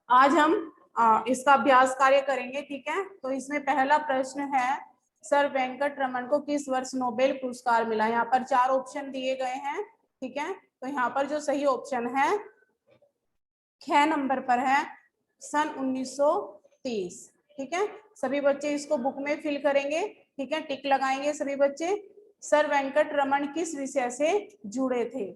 आज हम इसका अभ्यास कार्य करेंगे। ठीक है, तो इसमें पहला प्रश्न है, सर वेंकट रमन को किस वर्ष नोबेल पुरस्कार मिला। यहाँ पर 4 ऑप्शन दिए गए हैं। ठीक है, तो यहाँ पर जो सही ऑप्शन है 6 नंबर पर है सन 1930। ठीक है, सभी बच्चे इसको बुक में फिल करेंगे। ठीक है, टिक लगाएंगे सभी बच्चे। सर वेंकट रमन किस विषय से जुड़े थे।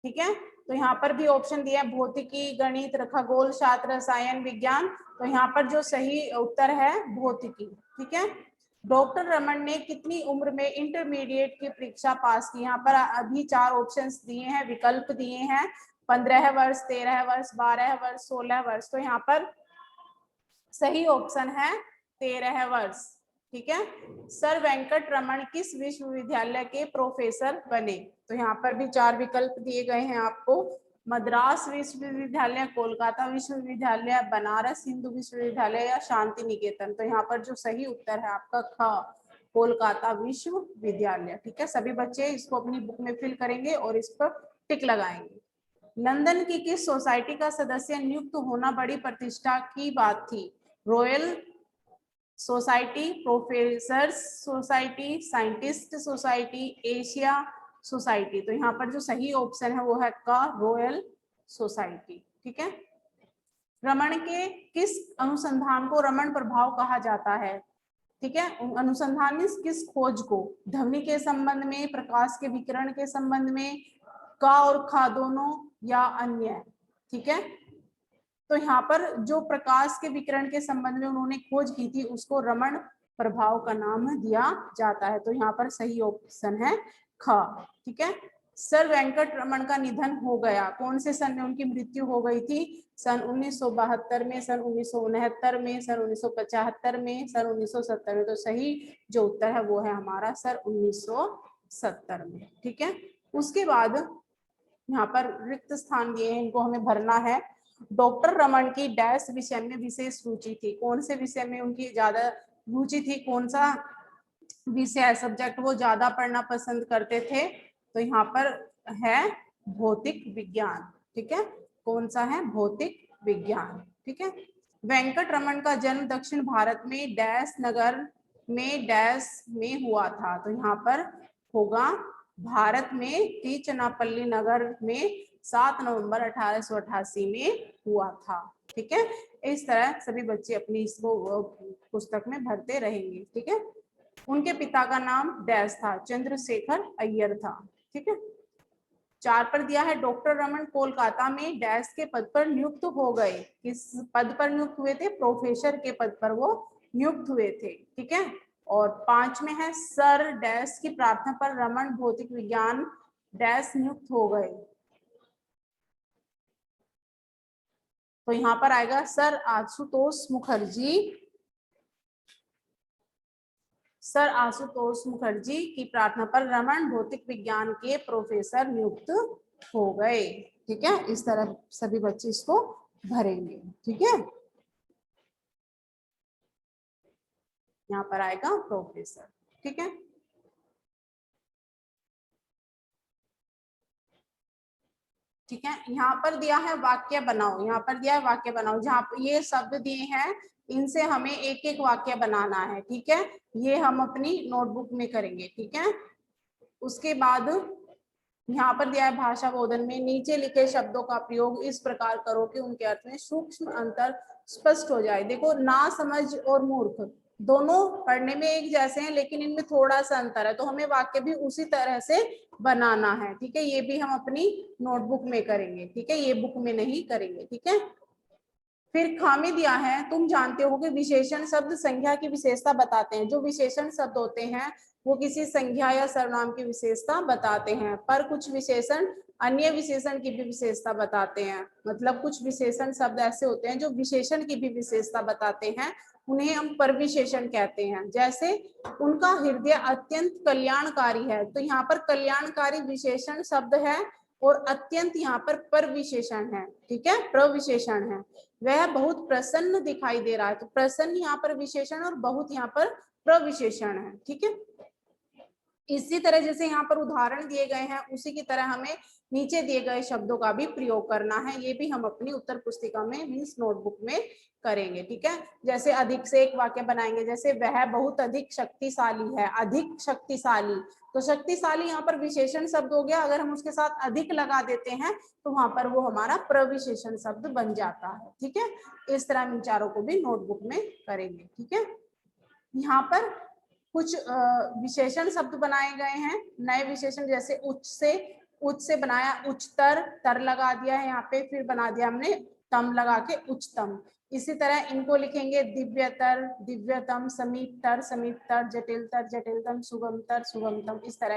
ठीक है, तो यहाँ पर भी ऑप्शन दिया है भौतिकी, गणित, खगोल शास्त्र, रसायन विज्ञान। तो यहाँ पर जो सही उत्तर है भौतिकी। ठीक है, डॉक्टर रमन ने कितनी उम्र में इंटरमीडिएट की परीक्षा पास की। यहाँ पर अभी 4 ऑप्शंस दिए हैं, विकल्प दिए हैं, 15 वर्ष, 13 वर्ष, 12 वर्ष, 16 वर्ष। तो यहाँ पर सही ऑप्शन है 13 वर्ष। ठीक है, सर वेंकट रमन किस विश्वविद्यालय के प्रोफेसर बने। तो यहाँ पर भी 4 विकल्प दिए गए हैं आपको, मद्रास विश्वविद्यालय, कोलकाता विश्वविद्यालय, बनारस हिंदू विश्वविद्यालय या शांति निकेतन। तो यहाँ पर जो सही उत्तर है आपका ख, कोलकाता विश्वविद्यालय। ठीक है, सभी बच्चे इसको अपनी बुक में फिल करेंगे और इस पर टिक लगाएंगे। लंदन की किस सोसाइटी का सदस्य नियुक्त होना बड़ी प्रतिष्ठा की बात थी। Royal society, professors society, scientist society, Asia society. तो यहाँ पर जो सही ऑप्शन है वो है का, रॉयल सोसाइटी। ठीक है, रमन के किस अनुसंधान को रमन प्रभाव कहा जाता है। ठीक है, अनुसंधान में किस खोज को, ध्वनि के संबंध में, प्रकाश के विकिरण के संबंध में, का और खा दोनों या अन्य। ठीक है, तो यहाँ पर जो प्रकाश के विकिरण के संबंध में उन्होंने खोज की थी उसको रमन प्रभाव का नाम दिया जाता है। तो यहाँ पर सही ऑप्शन है ख। ठीक है, सर वेंकट रमन का निधन हो गया, कौन से सन में उनकी मृत्यु हो गई थी। सन 1972 में, सन 1969 में, सन 1975 में, सन 1970 में। तो सही जो उत्तर है वो है हमारा सर 1970 में। ठीक है, उसके बाद यहाँ पर रिक्त स्थान दिए हैं, इनको हमें भरना है। डॉक्टर रमन की डैश विषय में विशेष रुचि थी, कौन से विषय में उनकी ज्यादा रुचि थी, कौन सा विषय सब्जेक्ट वो ज्यादा पढ़ना पसंद करते थे। तो यहाँ पर है भौतिक विज्ञान। ठीक है, कौन सा है, भौतिक विज्ञान। ठीक है, वेंकट रमन का जन्म दक्षिण भारत में डैश नगर में डैश में हुआ था। तो यहाँ पर होगा भारत में तिरुचिरापल्ली नगर में 7 नवंबर 1888 में हुआ था। ठीक है, इस तरह सभी बच्चे अपनी इसको पुस्तक में भरते रहेंगे। ठीक है, उनके पिता का नाम डैश था, चंद्रशेखर अय्यर था। ठीक है, 4 पर दिया है डॉक्टर रमन कोलकाता में डैश के पद पर नियुक्त हो गए, किस पद पर नियुक्त हुए थे, प्रोफेसर के पद पर वो नियुक्त हुए थे। ठीक है, और 5 में है सर डैश की प्रार्थना पर रमन भौतिक विज्ञान डैश नियुक्त हो गए। तो यहाँ पर आएगा सर आशुतोष मुखर्जी, सर आशुतोष मुखर्जी की प्रार्थना पर रमन भौतिक विज्ञान के प्रोफेसर नियुक्त हो गए। ठीक है, इस तरह सभी बच्चे इसको भरेंगे। ठीक है, यहाँ पर आएगा प्रोफेसर। ठीक है, ठीक है, यहाँ पर दिया है वाक्य बनाओ, यहाँ पर दिया है वाक्य बनाओ, जहाँ पर ये शब्द दिए हैं इनसे हमें एक एक वाक्य बनाना है। ठीक है, ये हम अपनी नोटबुक में करेंगे। ठीक है, उसके बाद यहाँ पर दिया है भाषा बोधन में नीचे लिखे शब्दों का प्रयोग इस प्रकार करो कि उनके अर्थ में सूक्ष्म अंतर स्पष्ट हो जाए। देखो, ना समझ और मूर्ख दोनों पढ़ने में एक जैसे हैं लेकिन इनमें थोड़ा सा अंतर है, तो हमें वाक्य भी उसी तरह से बनाना है। ठीक है, ये भी हम अपनी नोटबुक में करेंगे। ठीक है, ये बुक में नहीं करेंगे। ठीक है, फिर खामी दिया है, तुम जानते हो कि विशेषण शब्द संख्या की विशेषता बताते हैं। जो विशेषण शब्द होते हैं वो किसी संख्या या सर्वनाम की विशेषता बताते हैं, पर कुछ विशेषण अन्य विशेषण की भी विशेषता बताते हैं। मतलब कुछ विशेषण शब्द ऐसे होते हैं जो विशेषण की भी विशेषता बताते हैं, उन्हें हम परविशेषण कहते हैं। जैसे उनका हृदय अत्यंत कल्याणकारी है, तो यहाँ पर कल्याणकारी विशेषण शब्द है और अत्यंत यहाँ पर परविशेषण है। ठीक है, प्रविशेषण है। वह बहुत प्रसन्न दिखाई दे रहा है, तो प्रसन्न यहाँ पर विशेषण और बहुत यहाँ पर प्रविशेषण है। ठीक है, इसी तरह जैसे यहाँ पर उदाहरण दिए गए हैं उसी की तरह हमें नीचे दिए गए शब्दों का भी प्रयोग करना है। ये भी हम अपनी उत्तर पुस्तिका में मीन्स नोटबुक में करेंगे। ठीक है, जैसे अधिक से एक वाक्य बनाएंगे, जैसे वह बहुत अधिक शक्तिशाली है, अधिक शक्तिशाली, तो शक्तिशाली यहाँ पर विशेषण शब्द हो गया, अगर हम उसके साथ अधिक लगा देते हैं तो वहां पर वो हमारा प्रविशेषण शब्द बन जाता है। ठीक है, इस तरह हम इन चारों को भी नोटबुक में करेंगे। ठीक है, यहाँ पर कुछ विशेषण शब्द बनाए गए हैं, नए विशेषण, जैसे उच्च से बनाया उच्चतर, तर लगा दिया है यहाँ पे, फिर बना दिया हमने तम लगा के उच्चतम। इसी तरह इनको लिखेंगे दिव्यतर, दिव्यतम, समीपतर, समीपतर, जटिलतर, जटिलतम, सुगमतर, सुगमतम। इस तरह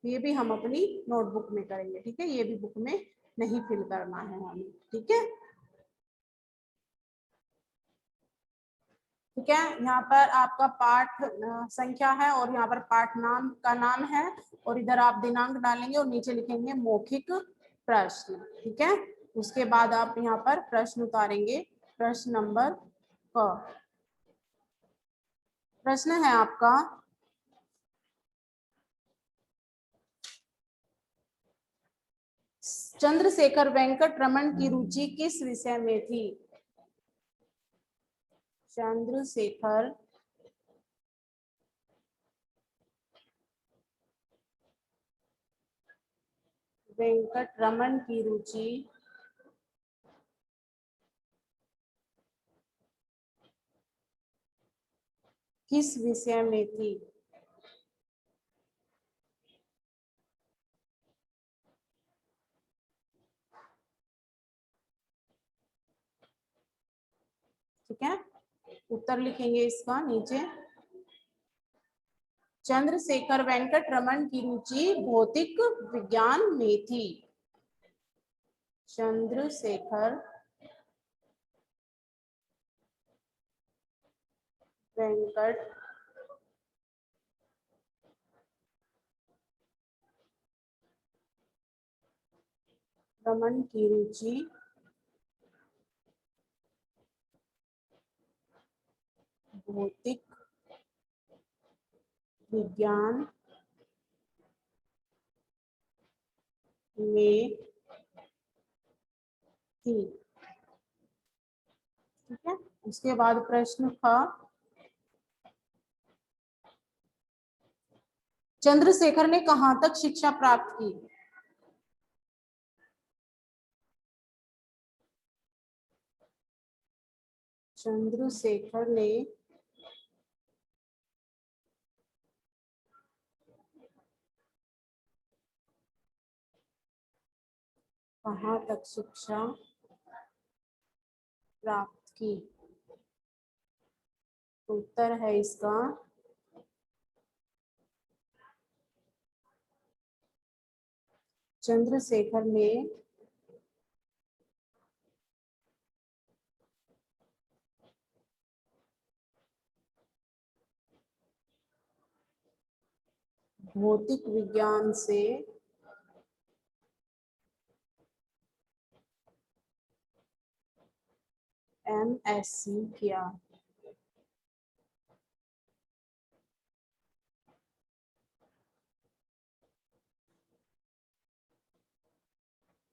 ये भी हम अपनी नोटबुक में करेंगे। ठीक है, ये भी बुक में नहीं फिल करना है हमें। ठीक है, ठीक है, यहाँ पर आपका पाठ संख्या है और यहाँ पर पाठ नाम का नाम है, और इधर आप दिनांक डालेंगे और नीचे लिखेंगे मौखिक प्रश्न। ठीक है, उसके बाद आप यहाँ पर प्रश्न उतारेंगे। प्रश्न नंबर क, प्रश्न है आपका, चंद्रशेखर वेंकट रमन की रुचि किस विषय में थी? चंद्रशेखर वेंकट रमन की रुचि किस विषय में थी? ठीक है, उत्तर लिखेंगे इसका नीचे। चंद्रशेखर वेंकट रमन की रुचि भौतिक विज्ञान में थी। चंद्रशेखर वेंकट रमन की रुचि भौतिक विज्ञान में थी। ठीक है, उसके बाद प्रश्न था, चंद्रशेखर ने कहां तक शिक्षा प्राप्त की? चंद्रशेखर ने कहां तक शिक्षा प्राप्त की? उत्तर है इसका चंद्रशेखर ने भौतिक विज्ञान से एमएससी किया।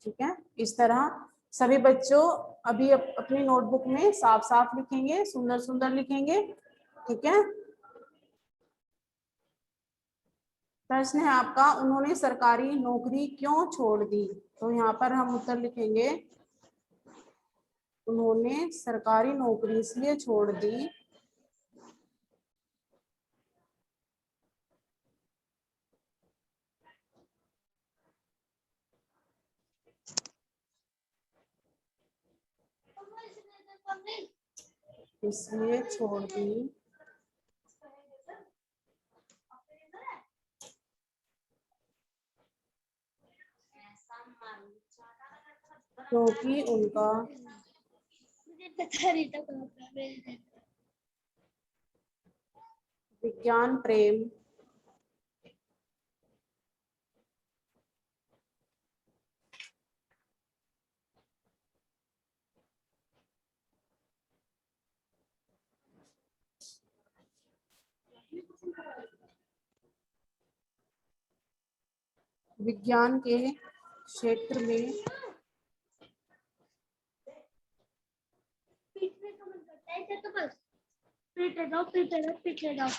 ठीक है, इस तरह सभी बच्चों अभी अपनी नोटबुक में साफ साफ लिखेंगे, सुंदर सुंदर लिखेंगे। ठीक है, प्रश्न है आपका, उन्होंने सरकारी नौकरी क्यों छोड़ दी? तो यहाँ पर हम उत्तर लिखेंगे, उन्होंने सरकारी नौकरी इसलिए छोड़ दी इसलिए छोड़ दी क्योंकि उनका विज्ञान प्रेम विज्ञान के क्षेत्र में पीछे जाओ।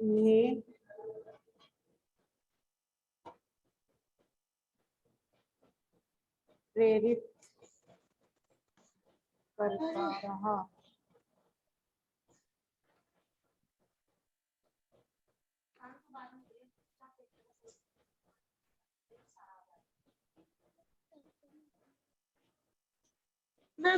इन्हें प्रेरित करता रहा। मैं